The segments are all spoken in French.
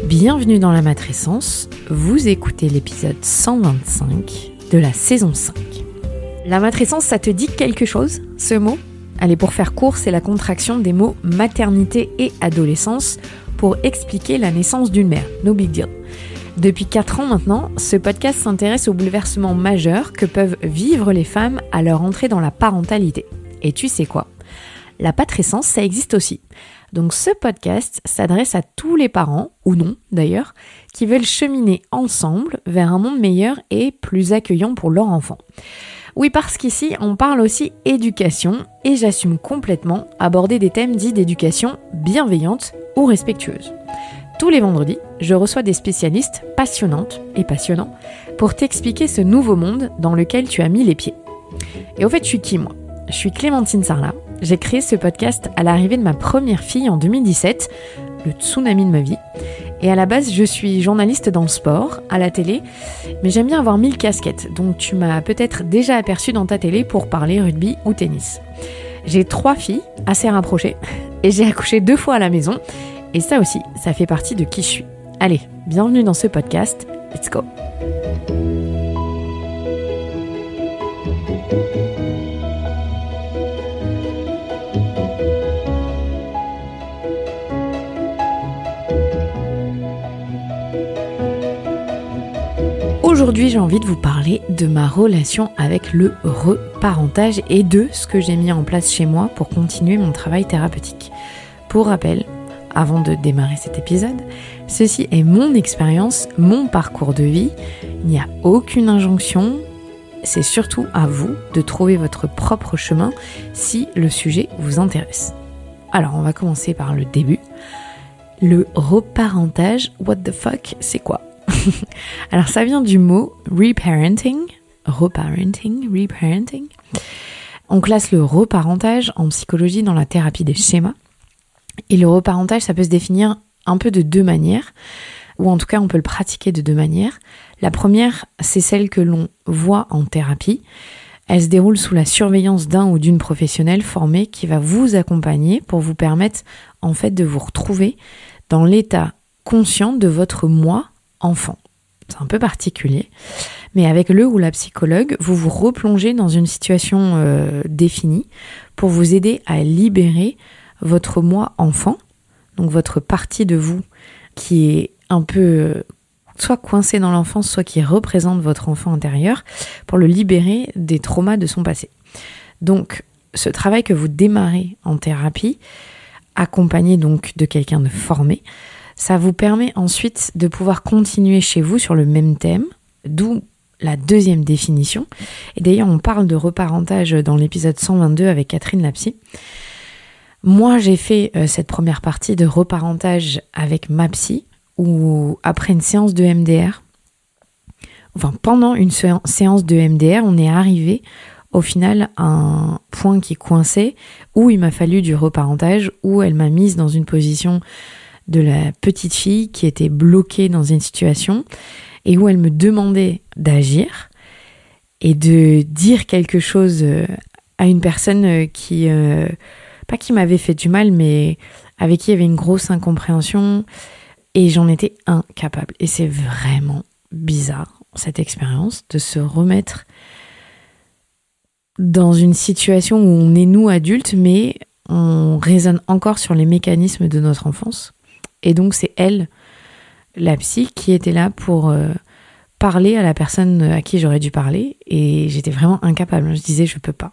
Bienvenue dans la matrescence, vous écoutez l'épisode 125 de la saison 5. La matrescence, ça te dit quelque chose, ce mot ? Allez, pour faire court, c'est la contraction des mots maternité et adolescence pour expliquer la naissance d'une mère, no big deal. Depuis 4 ans maintenant, ce podcast s'intéresse aux bouleversements majeurs que peuvent vivre les femmes à leur entrée dans la parentalité. Et tu sais quoi ? La patrescence, ça existe aussi. Donc ce podcast s'adresse à tous les parents, ou non d'ailleurs, qui veulent cheminer ensemble vers un monde meilleur et plus accueillant pour leur enfant. Oui, parce qu'ici, on parle aussi éducation et j'assume complètement aborder des thèmes dits d'éducation bienveillante ou respectueuse. Tous les vendredis, je reçois des spécialistes passionnantes et passionnants pour t'expliquer ce nouveau monde dans lequel tu as mis les pieds. Et au fait, je suis qui moi ? Je suis Clémentine Sarlat. J'ai créé ce podcast à l'arrivée de ma première fille en 2017, le tsunami de ma vie. Et à la base, je suis journaliste dans le sport, à la télé, mais j'aime bien avoir 1000 casquettes, donc tu m'as peut-être déjà aperçu dans ta télé pour parler rugby ou tennis. J'ai 3 filles, assez rapprochées, et j'ai accouché 2 fois à la maison, et ça aussi, ça fait partie de qui je suis. Allez, bienvenue dans ce podcast, let's go! Aujourd'hui, j'ai envie de vous parler de ma relation avec le reparentage et de ce que j'ai mis en place chez moi pour continuer mon travail thérapeutique. Pour rappel, avant de démarrer cet épisode, ceci est mon expérience, mon parcours de vie. Il n'y a aucune injonction. C'est surtout à vous de trouver votre propre chemin si le sujet vous intéresse. Alors, on va commencer par le début. Le reparentage, what the fuck, c'est quoi ? Alors ça vient du mot reparenting. On classe le reparentage en psychologie dans la thérapie des schémas. Et le reparentage, ça peut se définir un peu de 2 manières, ou en tout cas on peut le pratiquer de 2 manières. La première, c'est celle que l'on voit en thérapie. Elle se déroule sous la surveillance d'un ou d'une professionnelle formée qui va vous accompagner pour vous permettre en fait de vous retrouver dans l'état conscient de votre moi enfant. C'est un peu particulier, mais avec le ou la psychologue, vous vous replongez dans une situation définie pour vous aider à libérer votre moi enfant, donc votre partie de vous qui est un peu soit coincée dans l'enfance, soit qui représente votre enfant intérieur, pour le libérer des traumas de son passé. Donc, ce travail que vous démarrez en thérapie, accompagné donc de quelqu'un de formé, ça vous permet ensuite de pouvoir continuer chez vous sur le même thème, d'où la 2e définition. Et d'ailleurs, on parle de reparentage dans l'épisode 122 avec Catherine la psy. Moi, j'ai fait cette première partie de reparentage avec ma psy, où après une séance de MDR, pendant une séance de MDR, on est arrivé au final à un point qui coinçait, où il m'a fallu du reparentage, où elle m'a mise dans une position de la petite fille qui était bloquée dans une situation et où elle me demandait d'agir et de dire quelque chose à une personne qui, pas qui m'avait fait du mal, mais avec qui il y avait une grosse incompréhension et j'en étais incapable. Et c'est vraiment bizarre, cette expérience, de se remettre dans une situation où on est nous adultes, mais on raisonne encore sur les mécanismes de notre enfance. Et donc c'est elle, la psy, qui était là pour parler à la personne à qui j'aurais dû parler. Et j'étais vraiment incapable. Je disais je peux pas.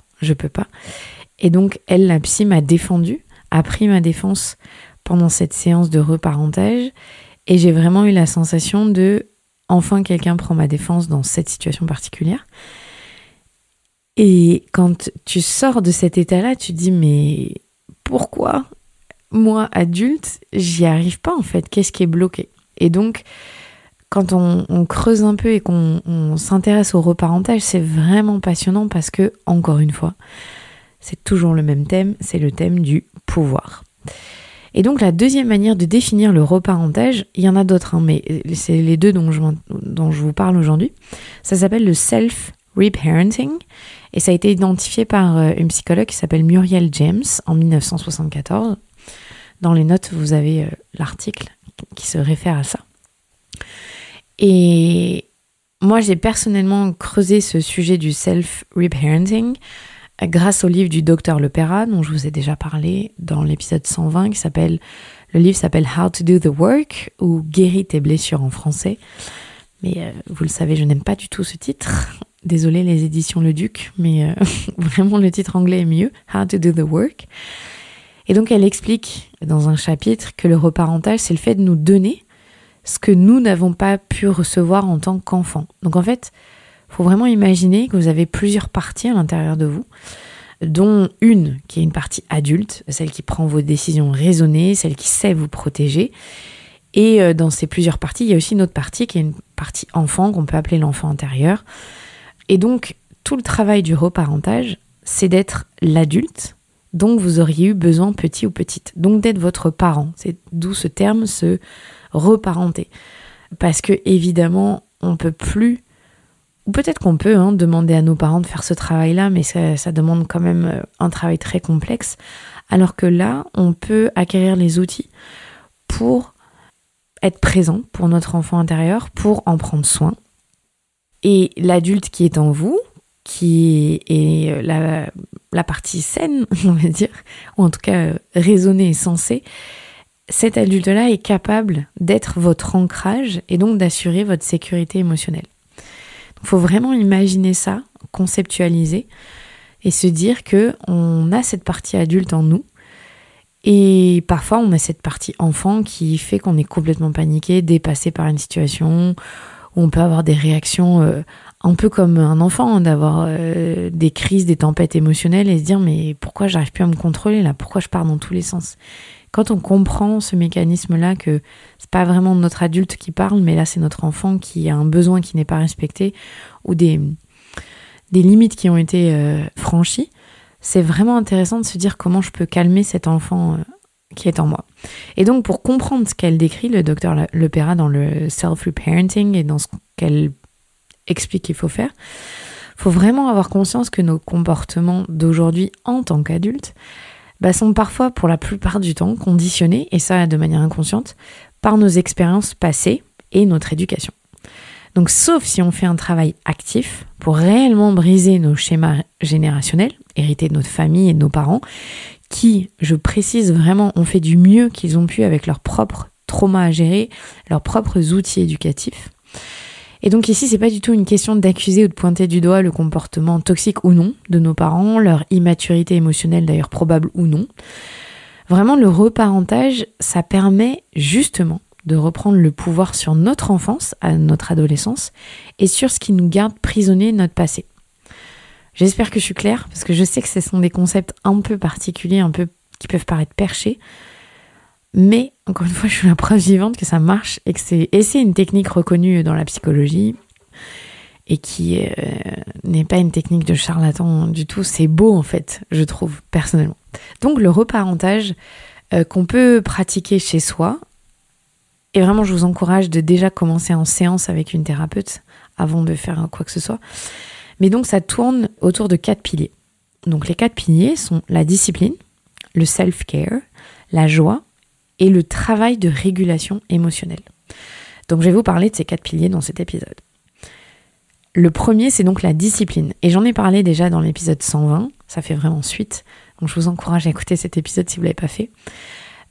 Et donc elle, la psy, m'a défendue, a pris ma défense pendant cette séance de reparentage. Et j'ai vraiment eu la sensation de enfin quelqu'un prend ma défense dans cette situation particulière. Et quand tu sors de cet état-là, tu te dis mais pourquoi ? Moi, adulte, j'y arrive pas en fait. Qu'est-ce qui est bloqué ? Et donc, quand on creuse un peu et qu'on s'intéresse au reparentage, c'est vraiment passionnant parce que, encore une fois, c'est toujours le même thème, c'est le thème du pouvoir. Et donc, la 2e manière de définir le reparentage, il y en a d'autres, mais c'est les 2 dont je vous parle aujourd'hui. Ça s'appelle le self-reparenting et ça a été identifié par une psychologue qui s'appelle Muriel James en 1974. Dans les notes, vous avez l'article qui se réfère à ça. Et moi, j'ai personnellement creusé ce sujet du self-reparenting grâce au livre du Dr Lepera, dont je vous ai déjà parlé dans l'épisode 120, le livre s'appelle How to do the work, ou Guéris tes blessures en français. Mais vous le savez, je n'aime pas du tout ce titre. Désolée les éditions Le Duc, mais vraiment le titre anglais est mieux, How to do the work. Et donc elle explique dans un chapitre que le reparentage, c'est le fait de nous donner ce que nous n'avons pas pu recevoir en tant qu'enfants. Donc en fait, il faut vraiment imaginer que vous avez plusieurs parties à l'intérieur de vous, dont une qui est une partie adulte, celle qui prend vos décisions raisonnées, celle qui sait vous protéger. Et dans ces plusieurs parties, il y a aussi une autre partie qui est une partie enfant, qu'on peut appeler l'enfant intérieur. Et donc, tout le travail du reparentage, c'est d'être l'adulte dont vous auriez eu besoin petit ou petite. Donc d'être votre parent. C'est d'où ce terme, se reparenter. Parce que évidemment, on peut plus, ou peut-être qu'on peut demander à nos parents de faire ce travail-là, mais ça demande quand même un travail très complexe. Alors que là, on peut acquérir les outils pour être présent pour notre enfant intérieur, pour en prendre soin. Et l'adulte qui est en vous, qui est la partie saine, on va dire, ou en tout cas raisonnée et sensée, cet adulte-là est capable d'être votre ancrage et donc d'assurer votre sécurité émotionnelle. Il faut vraiment imaginer ça, conceptualiser et se dire qu'on a cette partie adulte en nous. Et parfois, on a cette partie enfant qui fait qu'on est complètement paniqué, dépassé par une situation, où on peut avoir des réactions un peu comme un enfant, d'avoir des crises, des tempêtes émotionnelles et se dire « mais pourquoi j'arrive plus à me contrôler là ? Pourquoi je pars dans tous les sens ?» Quand on comprend ce mécanisme-là, que c'est pas vraiment notre adulte qui parle, mais là c'est notre enfant qui a un besoin qui n'est pas respecté, ou des limites qui ont été franchies, c'est vraiment intéressant de se dire comment je peux calmer cet enfant qui est en moi. Et donc pour comprendre ce qu'elle décrit, le docteur Lepera dans le self-reparenting et dans ce qu'elle explique qu'il faut faire, il faut vraiment avoir conscience que nos comportements d'aujourd'hui en tant qu'adultes sont parfois, pour la plupart du temps, conditionnés, et ça de manière inconsciente, par nos expériences passées et notre éducation. Donc sauf si on fait un travail actif pour réellement briser nos schémas générationnels, hérités de notre famille et de nos parents, qui, je précise vraiment, ont fait du mieux qu'ils ont pu avec leurs propres traumas à gérer, leurs propres outils éducatifs. Et donc ici, c'est pas du tout une question d'accuser ou de pointer du doigt le comportement toxique ou non de nos parents, leur immaturité émotionnelle d'ailleurs probable ou non. Vraiment, le reparentage, ça permet justement de reprendre le pouvoir sur notre enfance, à notre adolescence, et sur ce qui nous garde prisonniers de notre passé. J'espère que je suis claire, parce que je sais que ce sont des concepts un peu particuliers, un peu qui peuvent paraître perchés, mais encore une fois, je suis la preuve vivante que ça marche et c'est une technique reconnue dans la psychologie et qui n'est pas une technique de charlatan du tout. C'est beau en fait, je trouve, personnellement. Donc le reparentage qu'on peut pratiquer chez soi, et vraiment je vous encourage de déjà commencer en séance avec une thérapeute avant de faire quoi que ce soit. Mais donc ça tourne autour de 4 piliers. Donc les 4 piliers sont la discipline, le self-care, la joie, et le travail de régulation émotionnelle. Donc je vais vous parler de ces 4 piliers dans cet épisode. Le premier, c'est donc la discipline. Et j'en ai parlé déjà dans l'épisode 120, ça fait vraiment suite. Donc je vous encourage à écouter cet épisode si vous ne l'avez pas fait.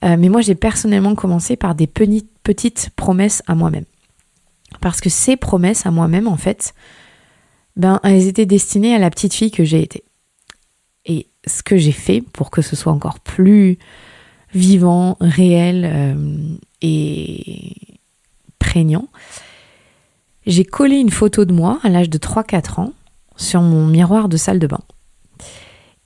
Mais moi, j'ai personnellement commencé par des petites promesses à moi-même. Parce que ces promesses à moi-même, en fait, elles étaient destinées à la petite fille que j'ai été. Et ce que j'ai fait pour que ce soit encore plus vivant, réel et prégnant, j'ai collé une photo de moi à l'âge de 3-4 ans sur mon miroir de salle de bain.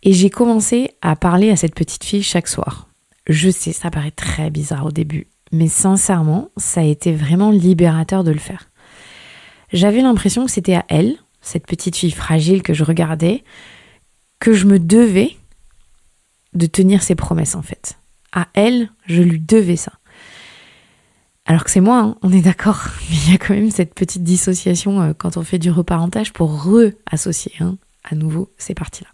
Et j'ai commencé à parler à cette petite fille chaque soir. Je sais, ça paraît très bizarre au début, mais sincèrement, ça a été vraiment libérateur de le faire. J'avais l'impression que c'était à elle, cette petite fille fragile que je regardais, que je me devais de tenir ses promesses en fait. À elle, je lui devais ça. Alors que c'est moi, on est d'accord, mais il y a quand même cette petite dissociation quand on fait du reparentage pour re-associer à nouveau ces parties-là.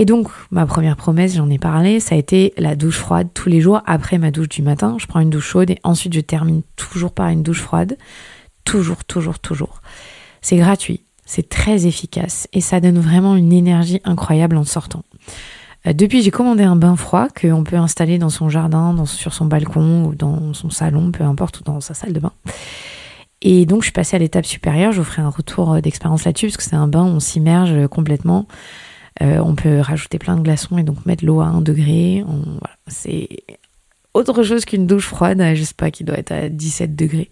Et donc, ma première promesse, j'en ai parlé, ça a été la douche froide tous les jours après ma douche du matin. Je prends une douche chaude et ensuite je termine toujours par une douche froide. Toujours, toujours, toujours. C'est gratuit, c'est très efficace et ça donne vraiment une énergie incroyable en sortant. Depuis, j'ai commandé un bain froid qu'on peut installer dans son jardin, sur son balcon ou dans son salon, peu importe, ou dans sa salle de bain. Et donc, je suis passée à l'étape supérieure. Je vous ferai un retour d'expérience là-dessus parce que c'est un bain où on s'immerge complètement. On peut rajouter plein de glaçons et donc mettre l'eau à 1 degré. Voilà. C'est autre chose qu'une douche froide, je sais pas, qui doit être à 17 degrés.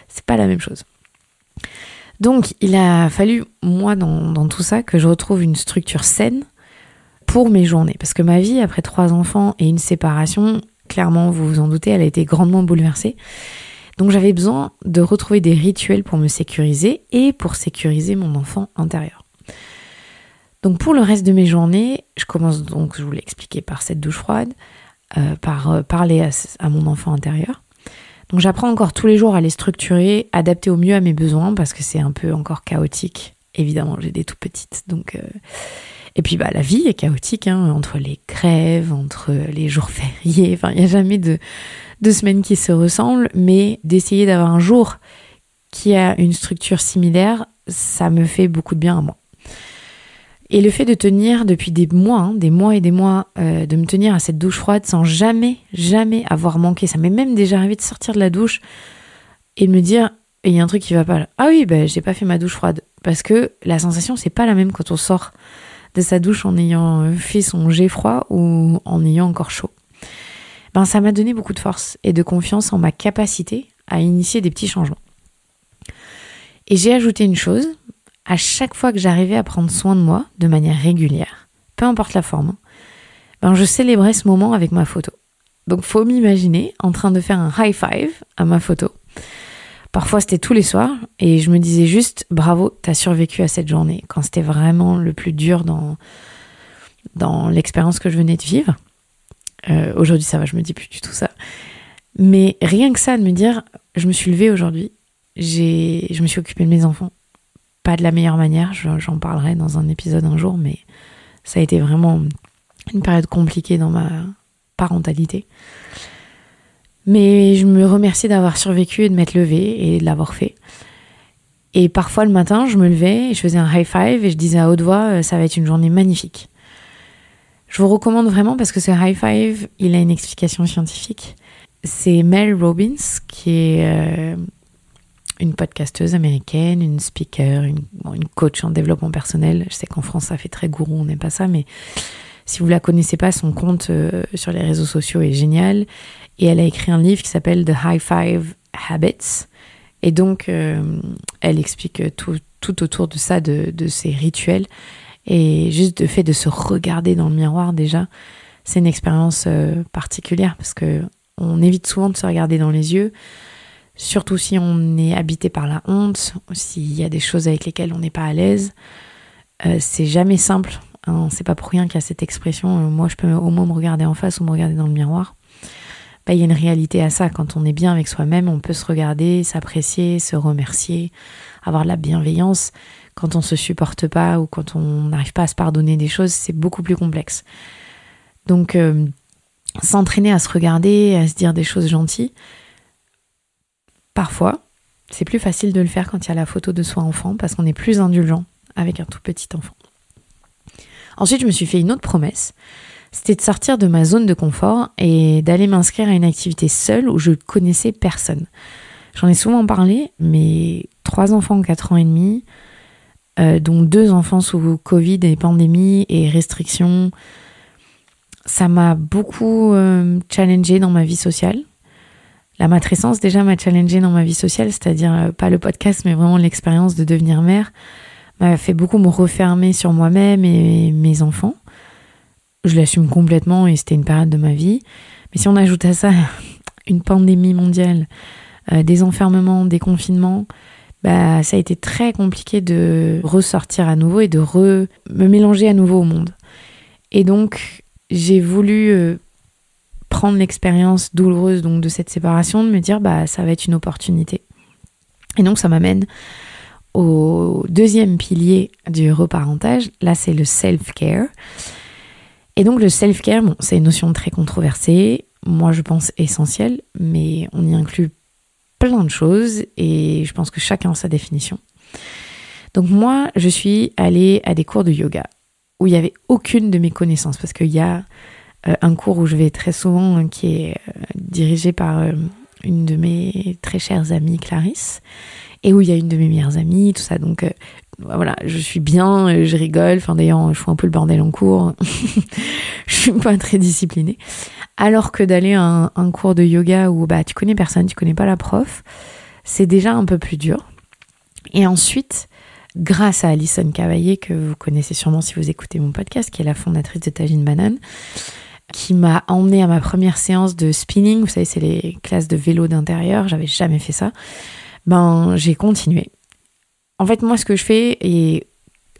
C'est pas la même chose. Donc, il a fallu, moi, dans tout ça, que je retrouve une structure saine pour mes journées. Parce que ma vie, après 3 enfants et une séparation, clairement, vous vous en doutez, elle a été grandement bouleversée. Donc, j'avais besoin de retrouver des rituels pour me sécuriser et pour sécuriser mon enfant intérieur. Donc, pour le reste de mes journées, je commence donc, je vous l'ai expliqué, par cette douche froide, par parler à mon enfant intérieur. Donc j'apprends encore tous les jours à les structurer, adapter au mieux à mes besoins parce que c'est un peu encore chaotique. Évidemment, j'ai des tout petites. Donc, et puis la vie est chaotique, entre les grèves, entre les jours fériés. Enfin, il n'y a jamais de semaines qui se ressemblent, mais d'essayer d'avoir un jour qui a une structure similaire, ça me fait beaucoup de bien à moi. Et le fait de tenir depuis des mois et des mois, de me tenir à cette douche froide sans jamais avoir manqué. Ça m'est même déjà arrivé de sortir de la douche et de me dire, il y a un truc qui va pas là. Ah oui, j'ai pas fait ma douche froide. Parce que la sensation, c'est pas la même quand on sort de sa douche en ayant fait son jet froid ou en ayant encore chaud. Ça m'a donné beaucoup de force et de confiance en ma capacité à initier des petits changements. Et j'ai ajouté une chose. À chaque fois que j'arrivais à prendre soin de moi de manière régulière, peu importe la forme, je célébrais ce moment avec ma photo. Donc faut m'imaginer en train de faire un high five à ma photo. Parfois c'était tous les soirs et je me disais juste bravo, t'as survécu à cette journée quand c'était vraiment le plus dur dans l'expérience que je venais de vivre. Aujourd'hui ça va, je me dis plus du tout ça. Mais rien que ça, de me dire je me suis levée aujourd'hui, je me suis occupée de mes enfants. Pas de la meilleure manière, j'en parlerai dans un épisode un jour, mais ça a été vraiment une période compliquée dans ma parentalité. Mais je me remercie d'avoir survécu et de m'être levée et de l'avoir fait. Et parfois le matin, je me levais et je faisais un high five et je disais à haute voix, ça va être une journée magnifique. Je vous recommande vraiment parce que ce high five, il a une explication scientifique. C'est Mel Robbins qui est une podcasteuse américaine, une speaker, une coach en développement personnel. Je sais qu'en France, ça fait très gourou, on n'aime pas ça, mais si vous la connaissez pas, son compte sur les réseaux sociaux est génial. Et elle a écrit un livre qui s'appelle The High Five Habits. Et donc, elle explique tout autour de ça, de ces rituels. Et juste le fait de se regarder dans le miroir, déjà, c'est une expérience particulière parce que on évite souvent de se regarder dans les yeux. Surtout si on est habité par la honte, s'il y a des choses avec lesquelles on n'est pas à l'aise. C'est jamais simple, c'est pas pour rien qu'il y a cette expression, moi je peux au moins me regarder en face ou me regarder dans le miroir. Il y a une réalité à ça, quand on est bien avec soi-même, on peut se regarder, s'apprécier, se remercier, avoir de la bienveillance. Quand on se supporte pas ou quand on n'arrive pas à se pardonner des choses, c'est beaucoup plus complexe. Donc s'entraîner à se regarder, à se dire des choses gentilles, parfois, c'est plus facile de le faire quand il y a la photo de soi enfant parce qu'on est plus indulgent avec un tout petit enfant. Ensuite, je me suis fait une autre promesse. C'était de sortir de ma zone de confort et d'aller m'inscrire à une activité seule où je ne connaissais personne. J'en ai souvent parlé, mais 3 enfants en 4 ans et demi, dont 2 enfants sous Covid et pandémie et restrictions, ça m'a beaucoup challengée dans ma vie sociale. La matrescence déjà m'a challengée dans ma vie sociale, c'est-à-dire pas le podcast, mais vraiment l'expérience de devenir mère, m'a fait beaucoup me refermer sur moi-même et mes enfants. Je l'assume complètement et c'était une période de ma vie. Mais si on ajoute à ça une pandémie mondiale, des enfermements, des confinements, ça a été très compliqué de ressortir à nouveau et de me mélanger à nouveau au monde. Et donc, j'ai voulu prendre l'expérience douloureuse donc, de cette séparation, de me dire ça va être une opportunité. Et donc ça m'amène au deuxième pilier du reparentage. Là c'est le self-care. Et donc le self-care, bon, c'est une notion très controversée, moi je pense essentielle, mais on y inclut plein de choses et je pense que chacun a sa définition. Donc moi, je suis allée à des cours de yoga où il n'y avait aucune de mes connaissances, parce qu'il y a un cours où je vais très souvent qui est dirigé par une de mes très chères amies, Clarisse, et où il y a une de mes meilleures amies, tout ça. Donc voilà, je suis bien, je rigole. Enfin d'ailleurs, je fous un peu le bordel en cours. Je suis pas très disciplinée. Alors que d'aller à un cours de yoga où tu connais personne, tu connais pas la prof, c'est déjà un peu plus dur. Et ensuite, grâce à Alison Cavaillé, que vous connaissez sûrement si vous écoutez mon podcast, qui est la fondatrice de Tagine Banane, qui m'a emmenée à ma première séance de spinning. Vous savez, c'est les classes de vélo d'intérieur. J'avais jamais fait ça. J'ai continué. En fait, moi, ce que je fais, et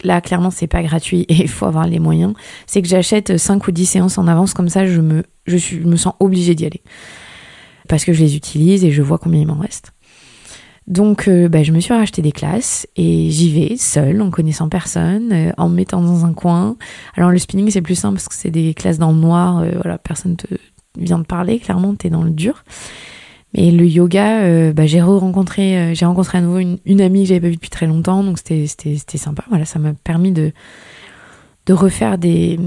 là, clairement, c'est pas gratuit et il faut avoir les moyens, c'est que j'achète 5 ou 10 séances en avance, comme ça, je me sens obligée d'y aller. Parce que je les utilise et je vois combien il m'en reste. Donc, je me suis racheté des classes et j'y vais seule, en connaissant personne, en me mettant dans un coin. Alors, le spinning, c'est plus simple parce que c'est des classes dans le noir, voilà, personne te vient de parler, clairement, t'es dans le dur. Et le yoga, j'ai rencontré à nouveau une amie que j'avais pas vue depuis très longtemps, donc c'était sympa. Voilà, ça m'a permis de refaire des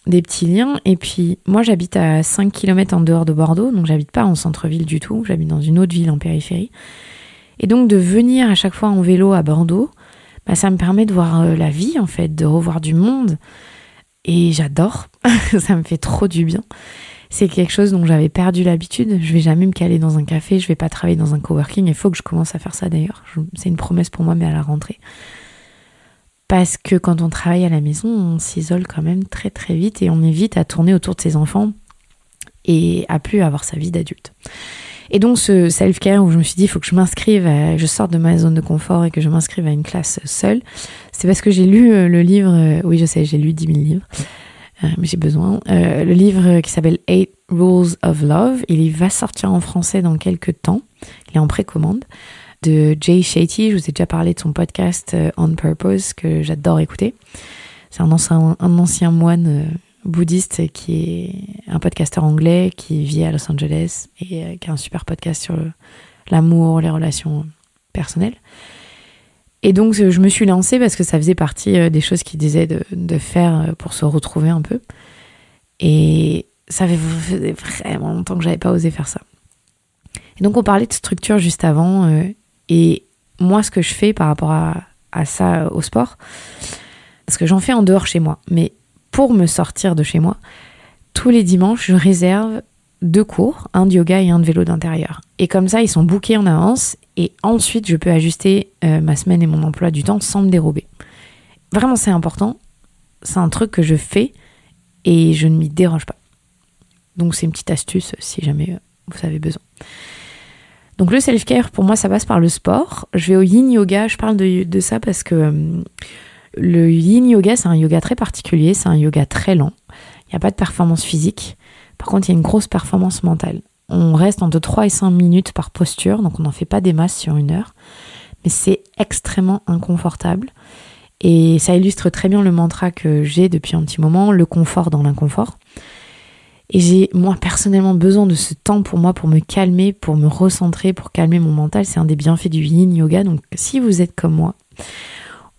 petits liens. Et puis, moi, j'habite à 5 km en dehors de Bordeaux, donc j'habite pas en centre-ville du tout, j'habite dans une autre ville en périphérie. Et donc, de venir à chaque fois en vélo à Bordeaux, ça me permet de voir la vie, en fait, de revoir du monde. Et j'adore, ça me fait trop du bien. C'est quelque chose dont j'avais perdu l'habitude. Je vais jamais me caler dans un café, je vais pas travailler dans un coworking. Il faut que je commence à faire ça d'ailleurs. C'est une promesse pour moi, mais à la rentrée. Parce que quand on travaille à la maison, on s'isole quand même très très vite et on est vite à tourner autour de ses enfants et à plus avoir sa vie d'adulte. Et donc ce self-care où je me suis dit, il faut que je m'inscrive, je sorte de ma zone de confort et que je m'inscrive à une classe seule, c'est parce que j'ai lu le livre, oui je sais, j'ai lu 10 000 livres, mais j'ai besoin. Le livre qui s'appelle 8 Rules of Love, il va sortir en français dans quelques temps. Il est en précommande. De Jay Shetty, je vous ai déjà parlé de son podcast On Purpose, que j'adore écouter. C'est un ancien moine bouddhiste qui est un podcasteur anglais qui vit à Los Angeles et qui a un super podcast sur l'amour, les relations personnelles. Et donc, je me suis lancée parce que ça faisait partie des choses qu'il disait de faire pour se retrouver un peu. Et ça faisait vraiment longtemps que j'avais pas osé faire ça. Et donc, on parlait de structure juste avant. Et moi, ce que je fais par rapport à ça au sport, parce que j'en fais en dehors chez moi, mais pour me sortir de chez moi, tous les dimanches, je réserve 2 cours, un de yoga et un de vélo d'intérieur. Et comme ça, ils sont bookés en avance et ensuite, je peux ajuster ma semaine et mon emploi du temps sans me dérober. Vraiment, c'est important. C'est un truc que je fais et je ne m'y déroge pas. Donc, c'est une petite astuce si jamais vous avez besoin. Donc, le self-care, pour moi, ça passe par le sport. Je vais au yin yoga. Je parle de ça parce que le yin yoga, c'est un yoga très particulier. C'est un yoga très lent. Il n'y a pas de performance physique. Par contre, il y a une grosse performance mentale. On reste entre 3 et 5 minutes par posture, donc on n'en fait pas des masses sur 1 heure. Mais c'est extrêmement inconfortable. Et ça illustre très bien le mantra que j'ai depuis un petit moment, le confort dans l'inconfort. Et j'ai, moi, personnellement besoin de ce temps pour moi, pour me calmer, pour me recentrer, pour calmer mon mental. C'est un des bienfaits du yin yoga. Donc, si vous êtes comme moi,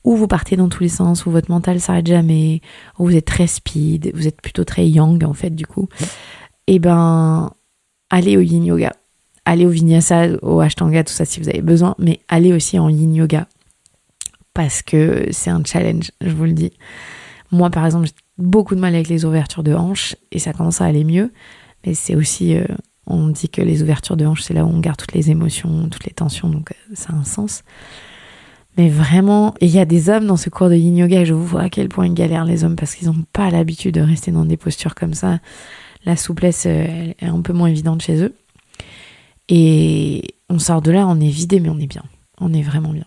ou vous partez dans tous les sens, ou votre mental s'arrête jamais, ou vous êtes très speed, vous êtes plutôt très yang, en fait, du coup, allez au yin yoga. Allez au vinyasa, au ashtanga, tout ça, si vous avez besoin. Mais allez aussi en yin yoga. Parce que c'est un challenge, je vous le dis. Moi, par exemple, j'ai beaucoup de mal avec les ouvertures de hanches et ça commence à aller mieux. Mais c'est aussi, on dit que les ouvertures de hanches, c'est là où on garde toutes les émotions, toutes les tensions, donc ça a un sens. Mais vraiment, il y a des hommes dans ce cours de yin yoga et je vous vois à quel point ils galèrent les hommes parce qu'ils n'ont pas l'habitude de rester dans des postures comme ça. La souplesse elle est un peu moins évidente chez eux. Et on sort de là, on est vidé, mais on est bien. On est vraiment bien.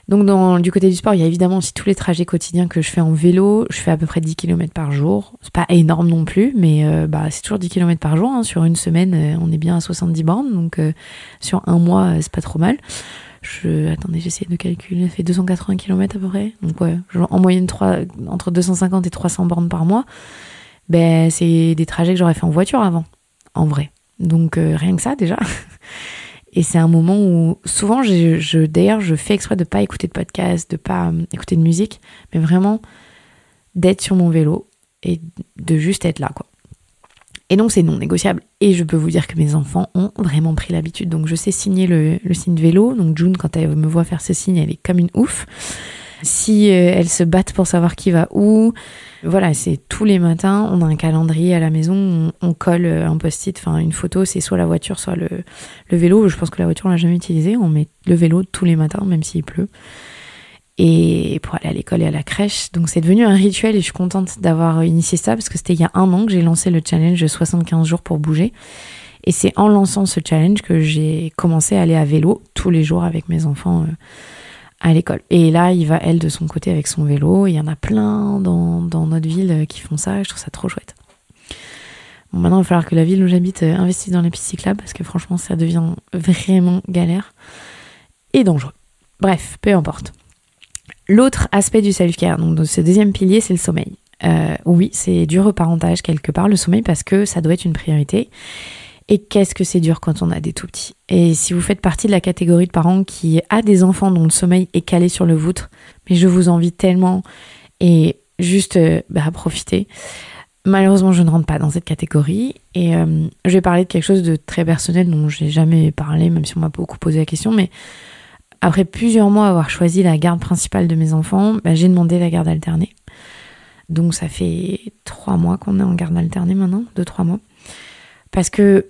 Donc du côté du sport, il y a évidemment aussi tous les trajets quotidiens que je fais en vélo. Je fais à peu près 10 km par jour. C'est pas énorme non plus, mais c'est toujours 10 km par jour. Hein. Sur une semaine, on est bien à 70 bornes. Donc sur un mois, c'est pas trop mal. Attendez, j'essaie de calculer. Ça fait 280 km à peu près. Donc ouais, en moyenne entre 250 et 300 bornes par mois. c'est des trajets que j'aurais fait en voiture avant, en vrai. Donc rien que ça déjà. Et c'est un moment où souvent, d'ailleurs, je fais exprès de pas écouter de podcast, de pas écouter de musique, mais vraiment d'être sur mon vélo et de juste être là, quoi. Et donc, c'est non négociable. Et je peux vous dire que mes enfants ont vraiment pris l'habitude. Donc, je sais signer le signe de vélo. Donc, June, quand elle me voit faire ce signe, elle est comme une ouf. Si elles se battent pour savoir qui va où, voilà, c'est tous les matins, on a un calendrier à la maison, on colle un post-it, enfin une photo, c'est soit la voiture, soit le vélo. Je pense que la voiture, on l'a jamais utilisée. On met le vélo tous les matins, même s'il pleut. Et pour aller à l'école et à la crèche. Donc c'est devenu un rituel et je suis contente d'avoir initié ça parce que c'était il y a 1 an que j'ai lancé le challenge de 75 jours pour bouger. Et c'est en lançant ce challenge que j'ai commencé à aller à vélo tous les jours avec mes enfants à l'école. Et là, il va, elle, de son côté avec son vélo. Il y en a plein dans notre ville qui font ça. Je trouve ça trop chouette. Bon, maintenant, il va falloir que la ville où j'habite investisse dans les pistes cyclables parce que franchement, ça devient vraiment galère et dangereux. Bref, peu importe. L'autre aspect du self-care, donc ce deuxième pilier, c'est le sommeil. Oui, c'est du reparentage quelque part, le sommeil, parce que ça doit être une priorité. Et qu'est-ce que c'est dur quand on a des tout petits. Et si vous faites partie de la catégorie de parents qui a des enfants dont le sommeil est calé sur le vôtre, mais je vous envie tellement et juste profitez. Malheureusement, je ne rentre pas dans cette catégorie et je vais parler de quelque chose de très personnel dont j'ai jamais parlé, même si on m'a beaucoup posé la question, mais après plusieurs mois avoir choisi la garde principale de mes enfants, j'ai demandé la garde alternée. Donc ça fait 3 mois qu'on est en garde alternée maintenant, 2-3 mois. Parce que,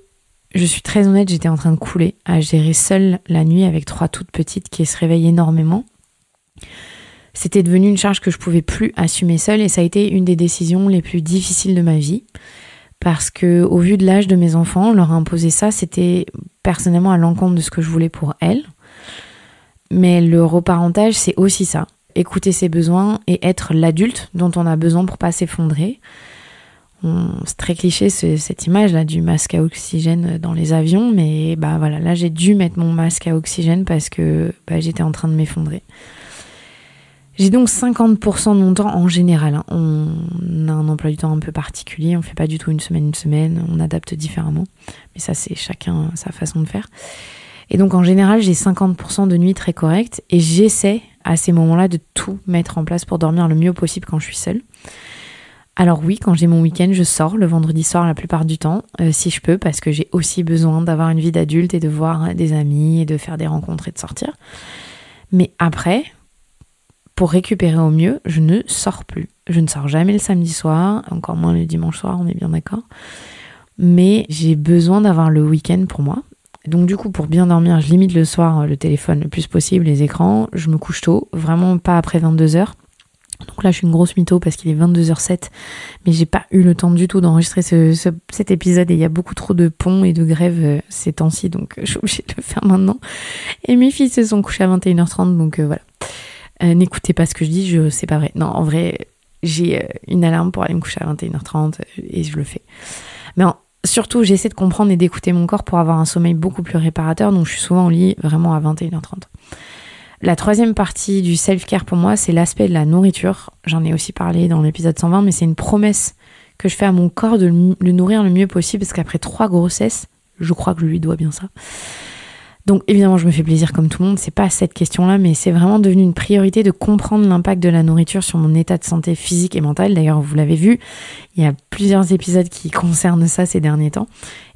je suis très honnête, j'étais en train de couler à gérer seule la nuit avec 3 toutes petites qui se réveillent énormément. C'était devenu une charge que je pouvais plus assumer seule et ça a été une des décisions les plus difficiles de ma vie. Parce que, au vu de l'âge de mes enfants, leur imposer ça, c'était personnellement à l'encontre de ce que je voulais pour elles. Mais le reparentage, c'est aussi ça. Écouter ses besoins et être l'adulte dont on a besoin pour pas s'effondrer. C'est très cliché cette image là du masque à oxygène dans les avions, mais voilà, là j'ai dû mettre mon masque à oxygène parce que j'étais en train de m'effondrer. J'ai donc 50% de mon temps en général. Hein. On a un emploi du temps un peu particulier, on fait pas du tout une semaine, on adapte différemment. Mais ça c'est chacun sa façon de faire. Et donc en général j'ai 50% de nuit très correcte et j'essaie à ces moments-là de tout mettre en place pour dormir le mieux possible quand je suis seule. Alors oui, quand j'ai mon week-end, je sors le vendredi soir la plupart du temps, si je peux, parce que j'ai aussi besoin d'avoir une vie d'adulte et de voir des amis et de faire des rencontres et de sortir. Mais après, pour récupérer au mieux, je ne sors plus. Je ne sors jamais le samedi soir, encore moins le dimanche soir, on est bien d'accord. Mais j'ai besoin d'avoir le week-end pour moi. Donc du coup, pour bien dormir, je limite le soir le téléphone le plus possible, les écrans. Je me couche tôt, vraiment pas après 22h. Donc là, je suis une grosse mytho parce qu'il est 22h07, mais j'ai pas eu le temps du tout d'enregistrer cet épisode et il y a beaucoup trop de ponts et de grèves ces temps-ci, donc je suis obligée de le faire maintenant. Et mes filles se sont couchées à 21h30, donc voilà. N'écoutez pas ce que je dis, c'est pas vrai. Non, en vrai, j'ai une alarme pour aller me coucher à 21h30 et je le fais. Mais surtout, j'essaie de comprendre et d'écouter mon corps pour avoir un sommeil beaucoup plus réparateur, donc je suis souvent au lit vraiment à 21h30. La troisième partie du self-care pour moi, c'est l'aspect de la nourriture. J'en ai aussi parlé dans l'épisode 120, mais c'est une promesse que je fais à mon corps de le nourrir le mieux possible parce qu'après 3 grossesses, je crois que je lui dois bien ça. Donc évidemment, je me fais plaisir comme tout le monde, c'est pas cette question-là, mais c'est vraiment devenu une priorité de comprendre l'impact de la nourriture sur mon état de santé physique et mental. D'ailleurs, vous l'avez vu, il y a plusieurs épisodes qui concernent ça ces derniers temps.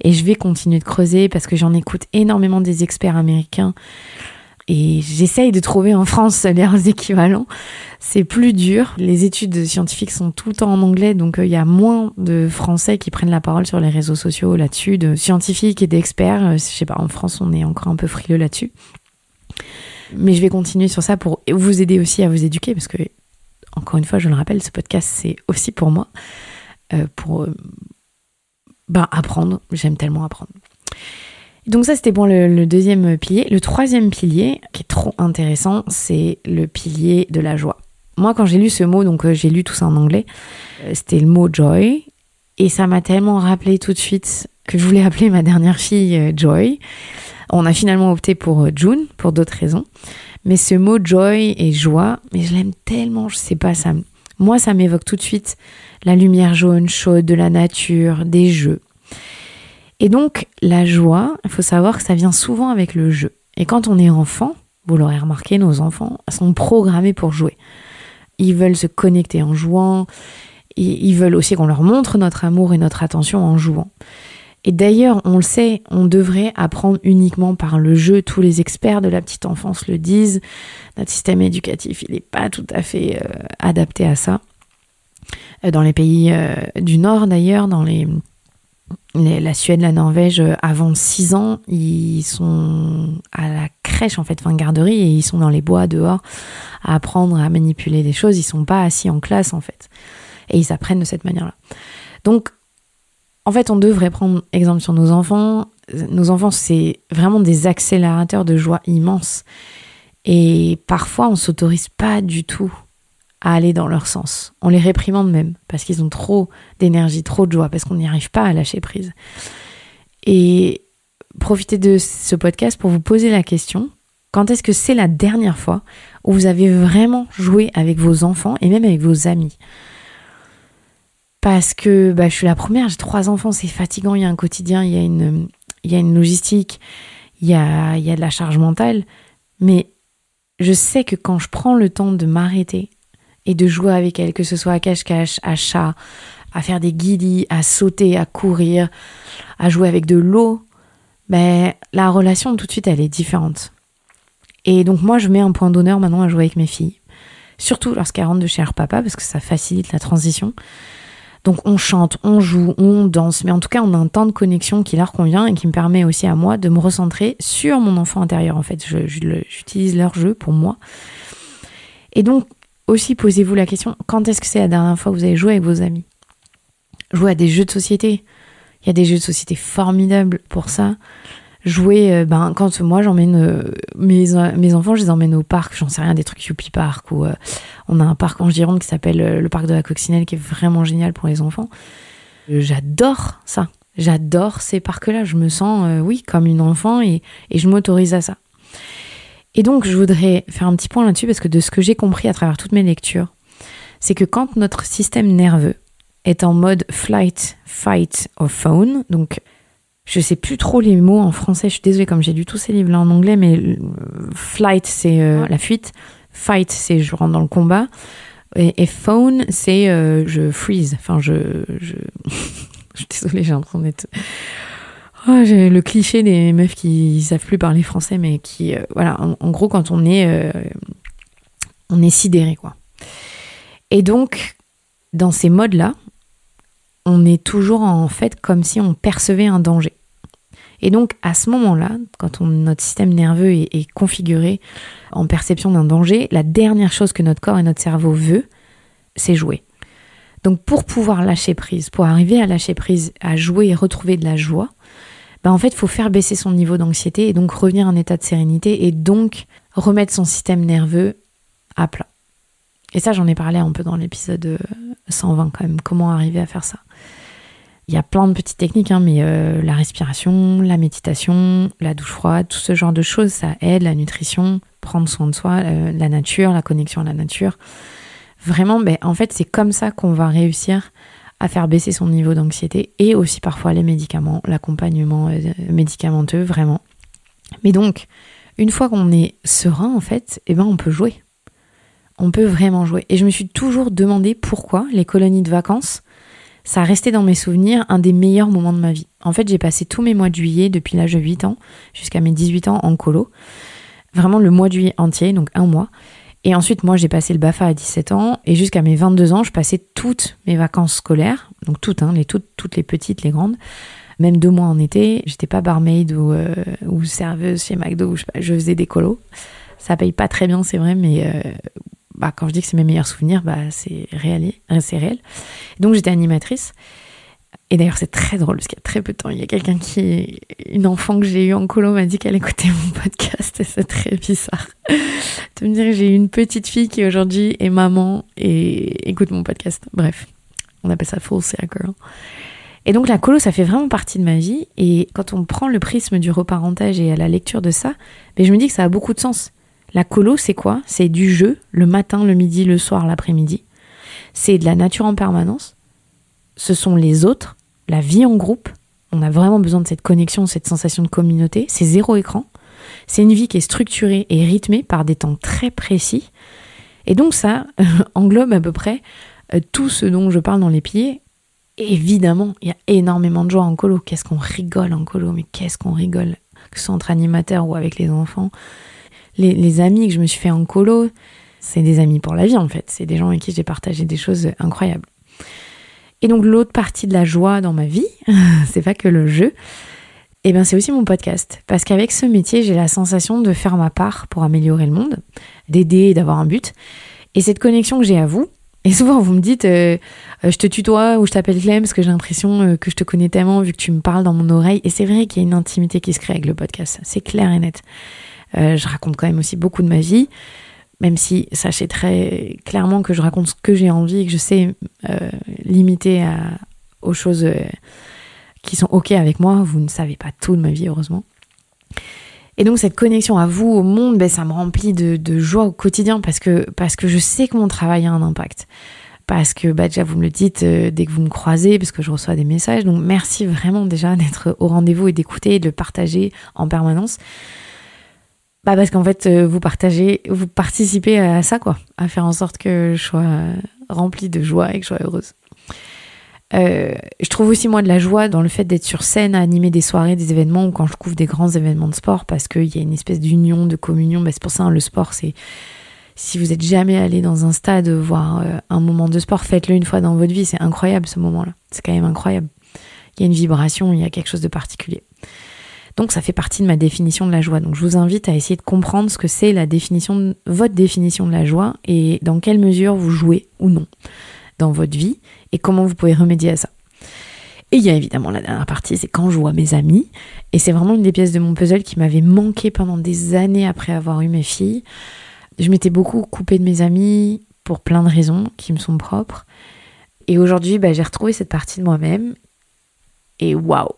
Et je vais continuer de creuser parce que j'en écoute énormément des experts américains. Et j'essaye de trouver en France leurs équivalents. C'est plus dur. Les études scientifiques sont tout le temps en anglais, donc il y a moins de Français qui prennent la parole sur les réseaux sociaux là-dessus, de scientifiques et d'experts. Je sais pas, en France, on est encore un peu frileux là-dessus. Mais je vais continuer sur ça pour vous aider aussi à vous éduquer, parce que, encore une fois, je le rappelle, ce podcast, c'est aussi pour moi, pour apprendre. J'aime tellement apprendre. Donc ça, c'était pour le deuxième pilier. Le troisième pilier, qui est trop intéressant, c'est le pilier de la joie. Moi, quand j'ai lu ce mot, donc j'ai lu tout ça en anglais, c'était le mot joy. Et ça m'a tellement rappelé tout de suite que je voulais appeler ma dernière fille Joy. On a finalement opté pour June, pour d'autres raisons. Mais ce mot joy et joie, mais je l'aime tellement, je sais pas, ça Moi, ça m'évoque tout de suite la lumière jaune, chaude, de la nature, des jeux. Et donc, la joie, il faut savoir que ça vient souvent avec le jeu. Et quand on est enfant, vous l'aurez remarqué, nos enfants sont programmés pour jouer. Ils veulent se connecter en jouant. Ils veulent aussi qu'on leur montre notre amour et notre attention en jouant. Et d'ailleurs, on le sait, on devrait apprendre uniquement par le jeu. Tous les experts de la petite enfance le disent. Notre système éducatif, il n'est pas tout à fait adapté à ça. Dans les pays du Nord, d'ailleurs, dans la Suède, la Norvège, avant 6 ans, ils sont à la crèche, en fait, garderie, et ils sont dans les bois, dehors, à apprendre à manipuler des choses. Ils sont pas assis en classe, en fait. Et ils apprennent de cette manière-là. Donc, en fait, on devrait prendre exemple sur nos enfants. Nos enfants, c'est vraiment des accélérateurs de joie immenses. Et parfois, on s'autorise pas du tout à aller dans leur sens. On les réprimande même, parce qu'ils ont trop d'énergie, trop de joie, parce qu'on n'y arrive pas à lâcher prise. Et profitez de ce podcast pour vous poser la question, quand est-ce que c'est la dernière fois où vous avez vraiment joué avec vos enfants et même avec vos amis ? Parce que je suis la première, j'ai 3 enfants, c'est fatigant, il y a un quotidien, il y a une logistique, il y a de la charge mentale, mais je sais que quand je prends le temps de m'arrêter et de jouer avec elle, que ce soit à cache-cache, à chat, à faire des guillis, à sauter, à courir, à jouer avec de l'eau, la relation tout de suite elle est différente. Et donc moi je mets un point d'honneur maintenant à jouer avec mes filles, surtout lorsqu'elles rentrent de chez leur papa, parce que ça facilite la transition. Donc on chante, on joue, on danse, mais en tout cas on a un temps de connexion qui leur convient et qui me permet aussi à moi de me recentrer sur mon enfant intérieur. En fait, j'utilise leur jeu pour moi. Et donc aussi posez-vous la question, quand est-ce que c'est la dernière fois que vous avez joué avec vos amis ? Jouer à des jeux de société. Il y a des jeux de société formidables pour ça. Jouer, quand moi j'emmène mes enfants, je les emmène au parc, j'en sais rien, des trucs Youpi Park, ou on a un parc en Gironde qui s'appelle le parc de la Coccinelle, qui est vraiment génial pour les enfants. J'adore ça, j'adore ces parcs-là, je me sens, comme une enfant, et je m'autorise à ça. Et donc je voudrais faire un petit point là-dessus, parce que de ce que j'ai compris à travers toutes mes lectures, c'est que quand notre système nerveux est en mode flight, fight or fawn, donc je sais plus trop les mots en français, je suis désolée comme j'ai lu tous ces livres-là en anglais, mais flight c'est la fuite, fight c'est je rentre dans le combat, et fawn c'est je freeze, je suis désolée, j'ai l'impression d'être... j'ai le cliché des meufs qui savent plus parler français, mais qui, en gros quand on est sidéré, quoi. Et donc, dans ces modes-là, on est toujours en fait comme si on percevait un danger. Et donc à ce moment-là, quand notre système nerveux est configuré en perception d'un danger, la dernière chose que notre corps et notre cerveau veut, c'est jouer. Donc pour pouvoir lâcher prise, pour arriver à lâcher prise, à jouer et retrouver de la joie, en fait il faut faire baisser son niveau d'anxiété et donc revenir en état de sérénité et donc remettre son système nerveux à plat. Et ça, j'en ai parlé un peu dans l'épisode 120 quand même, comment arriver à faire ça. Il y a plein de petites techniques, mais la respiration, la méditation, la douche froide, tout ce genre de choses, ça aide, la nutrition, prendre soin de soi, la nature, la connexion à la nature. Vraiment, en fait, c'est comme ça qu'on va réussir à faire baisser son niveau d'anxiété et aussi parfois les médicaments, l'accompagnement médicamenteux, vraiment. Mais donc, une fois qu'on est serein, en fait, on peut jouer. On peut vraiment jouer. Et je me suis toujours demandé pourquoi les colonies de vacances, ça a resté dans mes souvenirs un des meilleurs moments de ma vie. En fait, j'ai passé tous mes mois de juillet depuis l'âge de 8 ans jusqu'à mes 18 ans en colo. Vraiment le mois de juillet entier, donc 1 mois. Et ensuite, moi, j'ai passé le BAFA à 17 ans et jusqu'à mes 22 ans, je passais toutes mes vacances scolaires, donc toutes les petites, les grandes, même 2 mois en été. J'étais pas barmaid ou serveuse chez McDo, je faisais des colos. Ça paye pas très bien, c'est vrai, mais... quand je dis que c'est mes meilleurs souvenirs, c'est réel. Donc j'étais animatrice. Et d'ailleurs c'est très drôle parce qu'il y a très peu de temps, il y a quelqu'un une enfant que j'ai eue en colo m'a dit qu'elle écoutait mon podcast et c'est très bizarre de me dire que j'ai eu une petite fille qui aujourd'hui est maman et écoute mon podcast. Bref, on appelle ça full circle. Et donc la colo, ça fait vraiment partie de ma vie. Et quand on prend le prisme du reparentage et à la lecture de ça, je me dis que ça a beaucoup de sens. La colo, c'est quoi ? C'est du jeu, le matin, le midi, le soir, l'après-midi. c'est de la nature en permanence. Ce sont les autres, la vie en groupe. On a vraiment besoin de cette connexion, cette sensation de communauté. C'est 0 écran. C'est une vie qui est structurée et rythmée par des temps très précis. Et donc ça englobe à peu près tout ce dont je parle dans les piliers. Évidemment, il y a énormément de joie en colo. Qu'est-ce qu'on rigole en colo, mais qu'est-ce qu'on rigole, que ce soit entre animateurs ou avec les enfants. Les amis que je me suis fait en colo, c'est des amis pour la vie en fait. C'est des gens avec qui j'ai partagé des choses incroyables. Et donc l'autre partie de la joie dans ma vie, c'est pas que le jeu, et ben c'est aussi mon podcast. Parce qu'avec ce métier, j'ai la sensation de faire ma part pour améliorer le monde, d'aider et d'avoir un but. Et cette connexion que j'ai à vous, et souvent vous me dites je te tutoie ou je t'appelle Clem parce que j'ai l'impression que je te connais tellement vu que tu me parles dans mon oreille. Et c'est vrai qu'il y a une intimité qui se crée avec le podcast, c'est clair et net. Je raconte quand même aussi beaucoup de ma vie, même si sachez très clairement que je raconte ce que j'ai envie et que je sais limiter aux choses qui sont ok avec moi. Vous ne savez pas tout de ma vie, heureusement. Et donc cette connexion à vous, au monde, ça me remplit de joie au quotidien parce que je sais que mon travail a un impact. Parce que déjà vous me le dites dès que vous me croisez, parce que je reçois des messages. Donc merci vraiment déjà d'être au rendez-vous et d'écouter et de le partager en permanence. Parce qu'en fait vous participez à ça, quoi, à faire en sorte que je sois remplie de joie et que je sois heureuse. Je trouve aussi moi de la joie dans le fait d'être sur scène à animer des soirées, des événements ou quand je couvre des grands événements de sport parce qu'il y a une espèce d'union, de communion. C'est pour ça le sport, c'est si vous êtes jamais allé dans un stade voir un moment de sport, faites-le une fois dans votre vie, c'est incroyable ce moment-là, c'est quand même incroyable. Il y a une vibration, il y a quelque chose de particulier. Donc ça fait partie de ma définition de la joie. Donc je vous invite à essayer de comprendre ce que c'est votre définition de la joie et dans quelle mesure vous jouez ou non dans votre vie et comment vous pouvez remédier à ça. Et il y a évidemment la dernière partie, c'est quand je vois mes amis. Et c'est vraiment une des pièces de mon puzzle qui m'avait manqué pendant des années après avoir eu mes filles. Je m'étais beaucoup coupée de mes amis pour plein de raisons qui me sont propres. Et aujourd'hui, j'ai retrouvé cette partie de moi-même. Et waouh,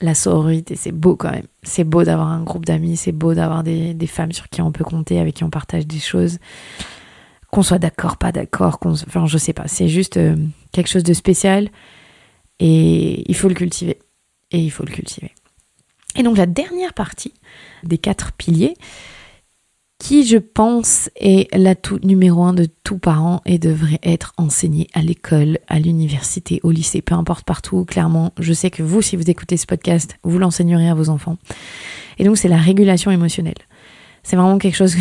la sororité, c'est beau quand même. C'est beau d'avoir un groupe d'amis, c'est beau d'avoir des femmes sur qui on peut compter, avec qui on partage des choses. Qu'on soit d'accord, pas d'accord, je sais pas. C'est juste quelque chose de spécial et il faut le cultiver. Et donc la dernière partie des 4 piliers, qui je pense est l'atout numéro 1 de tout parent et devrait être enseigné à l'école, à l'université, au lycée, peu importe partout. Clairement, je sais que vous, si vous écoutez ce podcast, vous l'enseignerez à vos enfants. Et donc c'est la régulation émotionnelle. C'est vraiment quelque chose que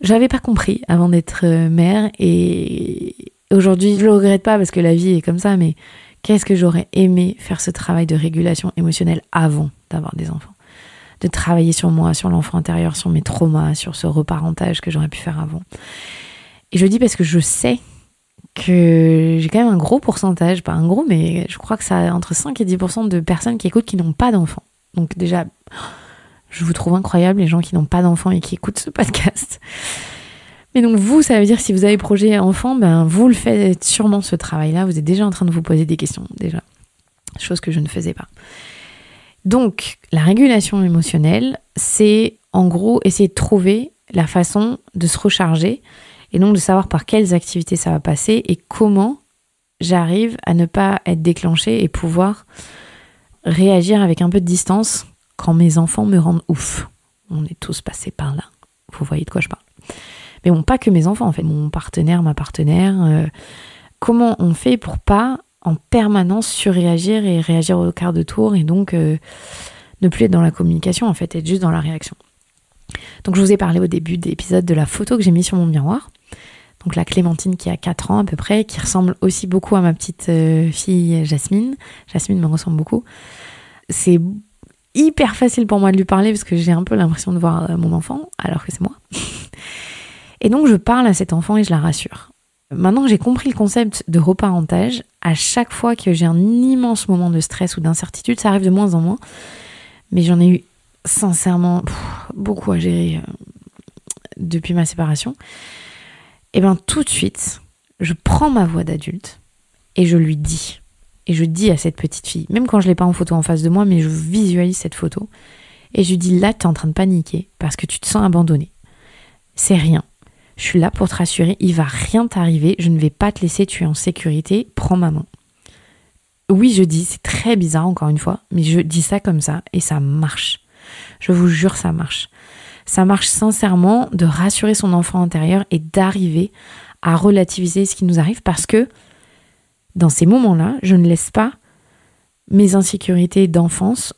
j'avais pas compris avant d'être mère et aujourd'hui je le regrette pas parce que la vie est comme ça, mais qu'est-ce que j'aurais aimé faire ce travail de régulation émotionnelle avant d'avoir des enfants, de travailler sur moi, sur l'enfant intérieur, sur mes traumas, sur ce reparentage que j'aurais pu faire avant. Et je le dis parce que je sais que j'ai quand même un gros pourcentage, pas un gros, mais je crois que ça a entre 5 et 10% de personnes qui écoutent qui n'ont pas d'enfants. Donc déjà, je vous trouve incroyable, les gens qui n'ont pas d'enfants et qui écoutent ce podcast. Mais donc vous, ça veut dire si vous avez projet enfant, vous le faites sûrement ce travail-là. Vous êtes déjà en train de vous poser des questions, déjà. Chose que je ne faisais pas. Donc, la régulation émotionnelle, c'est en gros essayer de trouver la façon de se recharger et donc de savoir par quelles activités ça va passer et comment j'arrive à ne pas être déclenchée et pouvoir réagir avec un peu de distance quand mes enfants me rendent ouf. On est tous passés par là. Vous voyez de quoi je parle. Mais bon, pas que mes enfants, en fait. Mon partenaire, ma partenaire. Comment on fait pour pas en permanence surréagir et réagir au quart de tour et donc ne plus être dans la communication, en fait, être juste dans la réaction. Donc je vous ai parlé au début de l'épisode de la photo que j'ai mise sur mon miroir. Donc la Clémentine qui a 4 ans à peu près, qui ressemble aussi beaucoup à ma petite fille Jasmine. Jasmine me ressemble beaucoup. C'est hyper facile pour moi de lui parler parce que j'ai un peu l'impression de voir mon enfant alors que c'est moi. Et donc je parle à cet enfant et je la rassure. Maintenant que j'ai compris le concept de reparentage, à chaque fois que j'ai un immense moment de stress ou d'incertitude, ça arrive de moins en moins, mais j'en ai eu sincèrement beaucoup à gérer depuis ma séparation, et tout de suite, je prends ma voix d'adulte et je lui dis. Et je dis à cette petite fille, même quand je ne l'ai pas en photo en face de moi, mais je visualise cette photo. Et je lui dis, là, tu es en train de paniquer parce que tu te sens abandonnée. C'est rien. je suis là pour te rassurer, il va rien t'arriver, je ne vais pas te laisser, tu es en sécurité, prends ma main. Oui, je dis, c'est très bizarre encore une fois, mais je dis ça comme ça et ça marche. Je vous jure, ça marche. Ça marche sincèrement de rassurer son enfant intérieur et d'arriver à relativiser ce qui nous arrive parce que dans ces moments-là, je ne laisse pas mes insécurités d'enfance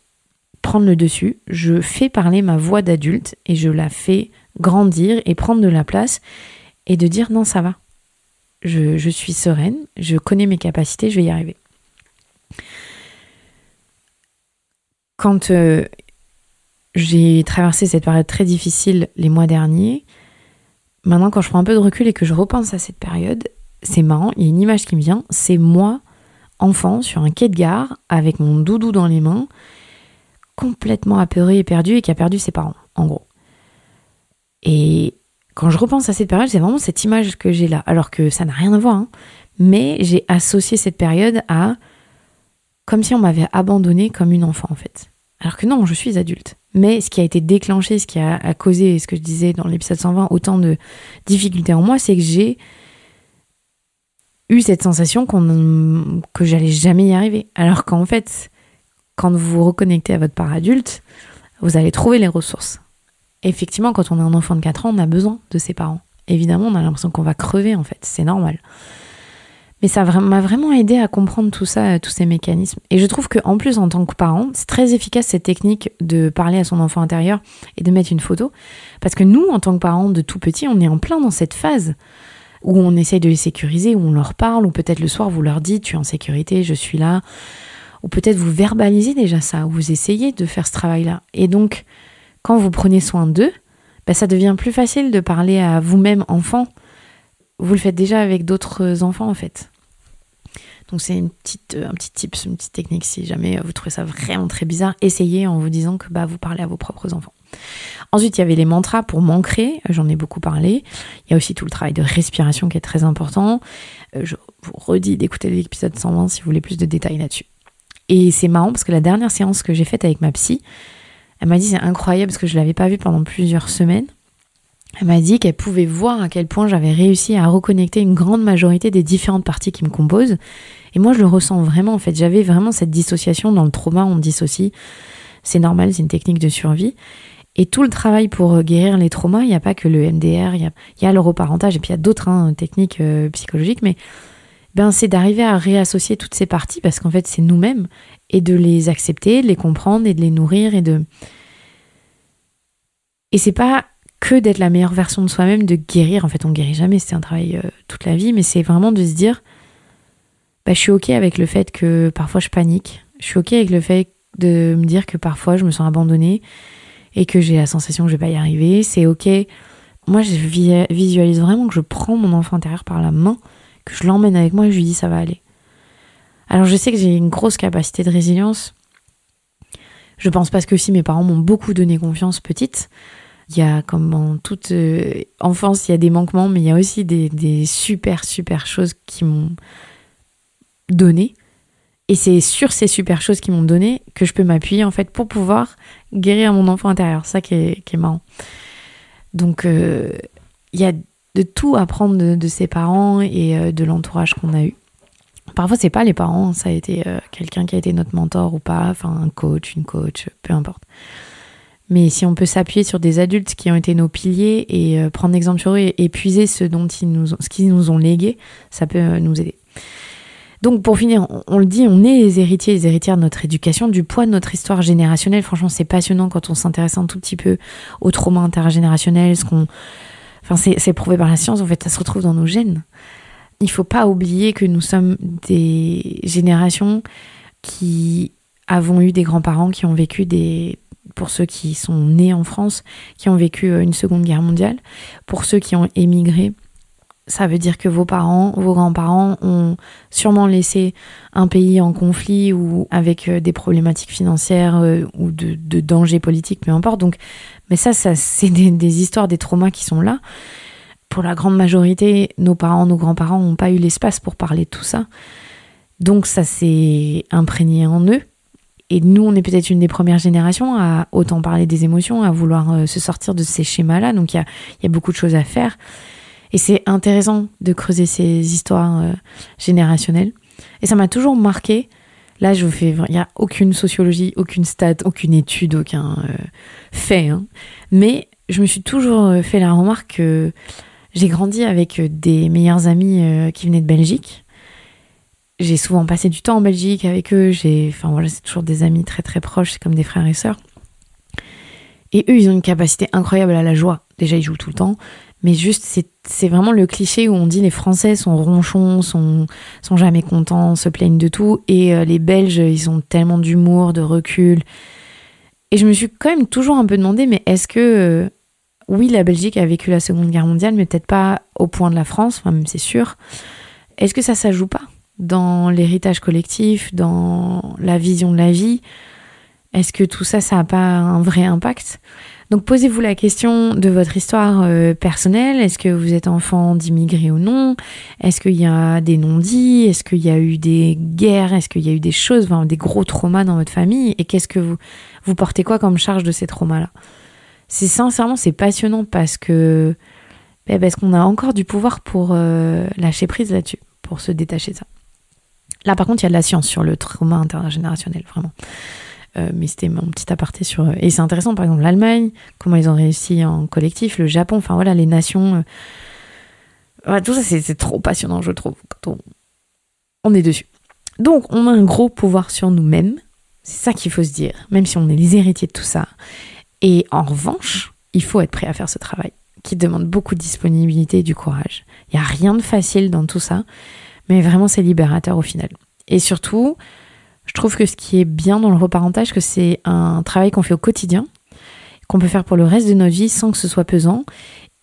prendre le dessus. Je fais parler ma voix d'adulte et je la fais grandir et prendre de la place et de dire non, ça va. Je suis sereine, je connais mes capacités, je vais y arriver. Quand j'ai traversé cette période très difficile les mois derniers, maintenant quand je prends un peu de recul et que je repense à cette période, c'est marrant, il y a une image qui me vient, c'est moi, enfant, sur un quai de gare, avec mon doudou dans les mains, complètement apeuré et perdu, et qui a perdu ses parents, en gros. Et quand je repense à cette période, c'est vraiment cette image que j'ai là, alors que ça n'a rien à voir, hein, mais j'ai associé cette période à comme si on m'avait abandonnée comme une enfant, en fait. Alors que non, je suis adulte. Mais ce qui a été déclenché, ce qui a causé, ce que je disais dans l'épisode 120, autant de difficultés en moi, c'est que j'ai eu cette sensation que j'allais jamais y arriver. Alors qu'en fait, quand vous vous reconnectez à votre part adulte, vous allez trouver les ressources. Et effectivement, quand on est un enfant de 4 ans, on a besoin de ses parents. Évidemment, on a l'impression qu'on va crever, en fait. C'est normal. Mais ça m'a vraiment aidé à comprendre tout ça, tous ces mécanismes. Et je trouve qu'en plus, en tant que parent, c'est très efficace cette technique de parler à son enfant intérieur et de mettre une photo. Parce que nous, en tant que parents de tout petit, on est en plein dans cette phase où on essaye de les sécuriser, où on leur parle, ou peut-être le soir, vous leur dites « tu es en sécurité, je suis là ». Ou peut-être vous verbalisez déjà ça, ou vous essayez de faire ce travail-là. Et donc, quand vous prenez soin d'eux, ça devient plus facile de parler à vous-même, enfant. Vous le faites déjà avec d'autres enfants, en fait. Donc c'est un petit tips, une petite technique. Si jamais vous trouvez ça vraiment très bizarre, essayez en vous disant que vous parlez à vos propres enfants. Ensuite, il y avait les mantras pour m'ancrer. J'en ai beaucoup parlé. Il y a aussi tout le travail de respiration qui est très important. Je vous redis d'écouter l'épisode 120 si vous voulez plus de détails là-dessus. Et c'est marrant parce que la dernière séance que j'ai faite avec ma psy, elle m'a dit, c'est incroyable parce que je ne l'avais pas vue pendant plusieurs semaines. Elle m'a dit qu'elle pouvait voir à quel point j'avais réussi à reconnecter une grande majorité des différentes parties qui me composent. Et moi, je le ressens vraiment, en fait. J'avais vraiment cette dissociation. Dans le trauma, on dissocie. C'est normal, c'est une technique de survie. Et tout le travail pour guérir les traumas, il n'y a pas que le MDR, il y a le reparentage, et puis il y a d'autres techniques psychologiques, mais c'est d'arriver à réassocier toutes ces parties, parce qu'en fait, c'est nous-mêmes, et de les accepter, de les comprendre, et de les nourrir, Et c'est pas que d'être la meilleure version de soi-même, de guérir. En fait, on guérit jamais, c'est un travail toute la vie, mais c'est vraiment de se dire, je suis ok avec le fait que parfois je panique, je suis ok avec le fait de me dire que parfois je me sens abandonnée et que j'ai la sensation que je vais pas y arriver, c'est ok. Moi, je visualise vraiment que je prends mon enfant intérieur par la main, que je l'emmène avec moi et je lui dis ça va aller. Alors je sais que j'ai une grosse capacité de résilience. Je pense parce que aussi mes parents m'ont beaucoup donné confiance petite. Il y a, comme en toute enfance, il y a des manquements, mais il y a aussi des super choses qui m'ont donné. Et c'est sur ces super choses qui m'ont donné que je peux m'appuyer, en fait, pour pouvoir guérir mon enfant intérieur. Ça qui est marrant. Donc, il y a de tout à apprendre de ses parents et de l'entourage qu'on a eu. Parfois, c'est pas les parents, ça a été quelqu'un qui a été notre mentor ou pas, enfin un coach, une coach, peu importe. Mais si on peut s'appuyer sur des adultes qui ont été nos piliers et prendre exemple sur eux et puiser ce qu'ils nous ont légué, ça peut nous aider. Donc pour finir, on le dit, on est les héritiers et les héritières de notre éducation, du poids de notre histoire générationnelle. Franchement, c'est passionnant quand on s'intéresse un tout petit peu au trauma intergénérationnel. C'est prouvé par la science, en fait, ça se retrouve dans nos gènes. Il ne faut pas oublier que nous sommes des générations qui avons eu des grands-parents qui ont vécu pour ceux qui sont nés en France, qui ont vécu une seconde guerre mondiale. Pour ceux qui ont émigré, ça veut dire que vos parents, vos grands-parents ont sûrement laissé un pays en conflit ou avec des problématiques financières ou de dangers politiques, peu importe. Donc, mais ça c'est des histoires, des traumas qui sont là. Pour la grande majorité, nos parents, nos grands-parents n'ont pas eu l'espace pour parler de tout ça. Donc ça s'est imprégné en eux. Et nous, on est peut-être une des premières générations à autant parler des émotions, à vouloir se sortir de ces schémas-là. Donc il y a beaucoup de choses à faire. Et c'est intéressant de creuser ces histoires générationnelles. Et ça m'a toujours marqué. Là, il n'y a aucune sociologie, aucune stat, aucune étude, aucun fait. Hein. Mais je me suis toujours fait la remarque que j'ai grandi avec des meilleurs amis qui venaient de Belgique. J'ai souvent passé du temps en Belgique avec eux. C'est toujours des amis très très proches, c'est comme des frères et sœurs. Et eux, ils ont une capacité incroyable à la joie. Déjà, ils jouent tout le temps. Mais juste, c'est vraiment le cliché où on dit les Français sont ronchons, sont jamais contents, se plaignent de tout. Et les Belges, ils ont tellement d'humour, de recul. Et je me suis quand même toujours un peu demandé, mais est-ce que... oui, la Belgique a vécu la Seconde Guerre mondiale, mais peut-être pas au point de la France, enfin même c'est sûr. Est-ce que ça joue pas dans l'héritage collectif, dans la vision de la vie? Est-ce que tout ça n'a pas un vrai impact? Donc posez-vous la question de votre histoire personnelle. Est-ce que vous êtes enfant d'immigrés ou non? Est-ce qu'il y a des non-dits? Est-ce qu'il y a eu des guerres? Est-ce qu'il y a eu des choses, des gros traumas dans votre famille? Et qu'est-ce que vous portez quoi comme charge de ces traumas-là? C'est passionnant parce qu'on a encore du pouvoir pour lâcher prise là-dessus, pour se détacher de ça. Là, par contre, il y a de la science sur le trauma intergénérationnel, vraiment. Mais c'était mon petit aparté sur... Et c'est intéressant, par exemple, l'Allemagne, comment ils ont réussi en collectif, le Japon, les nations... tout ça, c'est trop passionnant, je trouve, quand on est dessus. Donc, on a un gros pouvoir sur nous-mêmes, c'est ça qu'il faut se dire, même si on est les héritiers de tout ça. Et en revanche, il faut être prêt à faire ce travail, qui demande beaucoup de disponibilité et du courage. Il n'y a rien de facile dans tout ça, mais vraiment, c'est libérateur au final. Et surtout... je trouve que ce qui est bien dans le reparentage, que c'est un travail qu'on fait au quotidien, qu'on peut faire pour le reste de notre vie sans que ce soit pesant.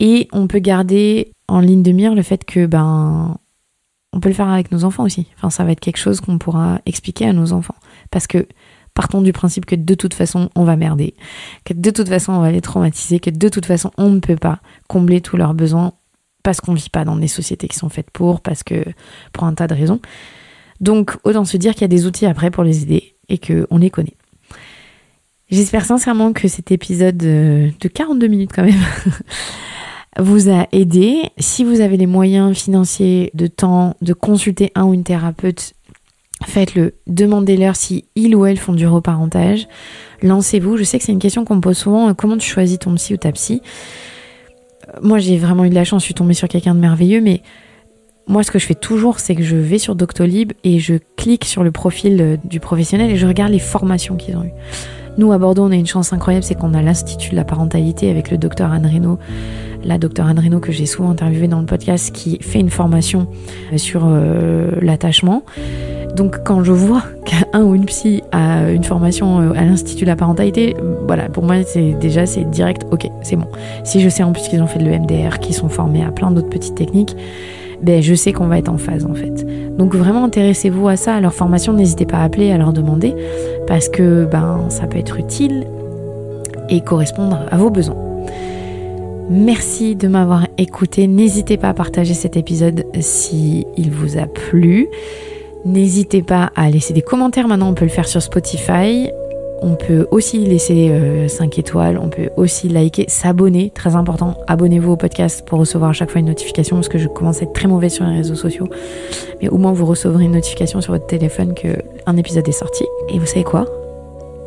Et on peut garder en ligne de mire le fait que on peut le faire avec nos enfants aussi. Enfin, ça va être quelque chose qu'on pourra expliquer à nos enfants. Parce que partons du principe que de toute façon, on va merder, que de toute façon, on va les traumatiser, que de toute façon, on ne peut pas combler tous leurs besoins parce qu'on ne vit pas dans des sociétés qui sont faites pour un tas de raisons. Donc, autant se dire qu'il y a des outils après pour les aider et qu'on les connaît. J'espère sincèrement que cet épisode de 42 minutes quand même vous a aidé. Si vous avez les moyens financiers, de temps, de consulter un ou une thérapeute, faites-le. Demandez-leur si ils ou elles font du reparentage. Lancez-vous. Je sais que c'est une question qu'on me pose souvent. Comment tu choisis ton psy ou ta psy? Moi, j'ai vraiment eu de la chance. Je suis tombée sur quelqu'un de merveilleux, mais... moi, ce que je fais toujours, c'est que je vais sur Doctolib et je clique sur le profil du professionnel et je regarde les formations qu'ils ont eues. Nous, à Bordeaux, on a une chance incroyable, c'est qu'on a l'Institut de la parentalité avec le docteur Anne Reynaud, la docteure Anne Reynaud que j'ai souvent interviewée dans le podcast, qui fait une formation sur l'attachement. Donc, quand je vois qu'un ou une psy a une formation à l'Institut de la parentalité, pour moi, c'est direct, ok, c'est bon. Si je sais en plus qu'ils ont fait de l'EMDR, qu'ils sont formés à plein d'autres petites techniques, je sais qu'on va être en phase en fait. Donc vraiment intéressez-vous à ça, à leur formation, n'hésitez pas à appeler, à leur demander, parce que ça peut être utile et correspondre à vos besoins. Merci de m'avoir écouté, n'hésitez pas à partager cet épisode si il vous a plu. N'hésitez pas à laisser des commentaires, maintenant on peut le faire sur Spotify. On peut aussi laisser 5 étoiles, on peut aussi liker, s'abonner, très important. Abonnez-vous au podcast pour recevoir à chaque fois une notification, parce que je commence à être très mauvaise sur les réseaux sociaux. Mais au moins vous recevrez une notification sur votre téléphone qu'un épisode est sorti. Et vous savez quoi?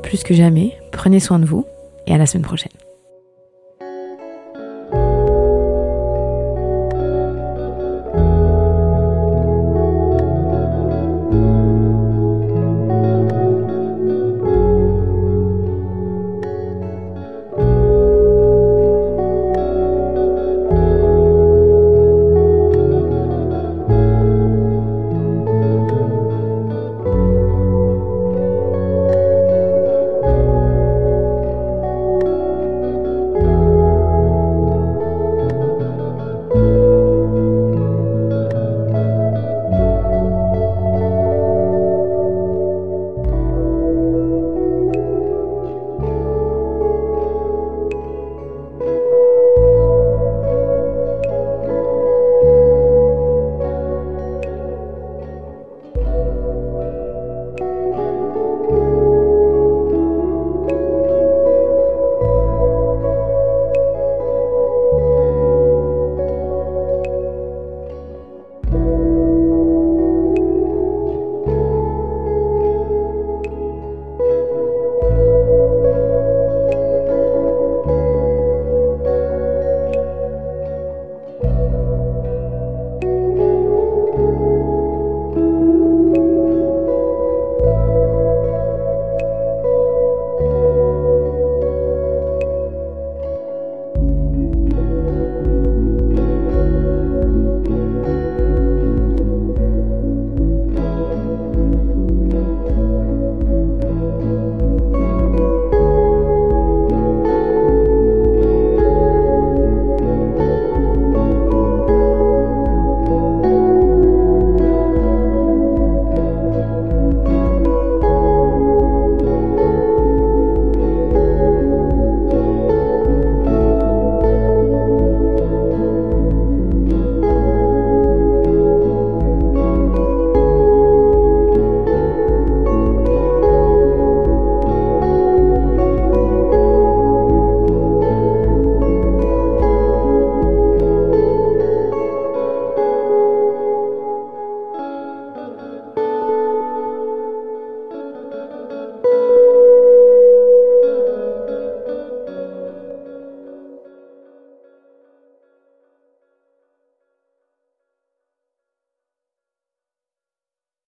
Plus que jamais, prenez soin de vous et à la semaine prochaine.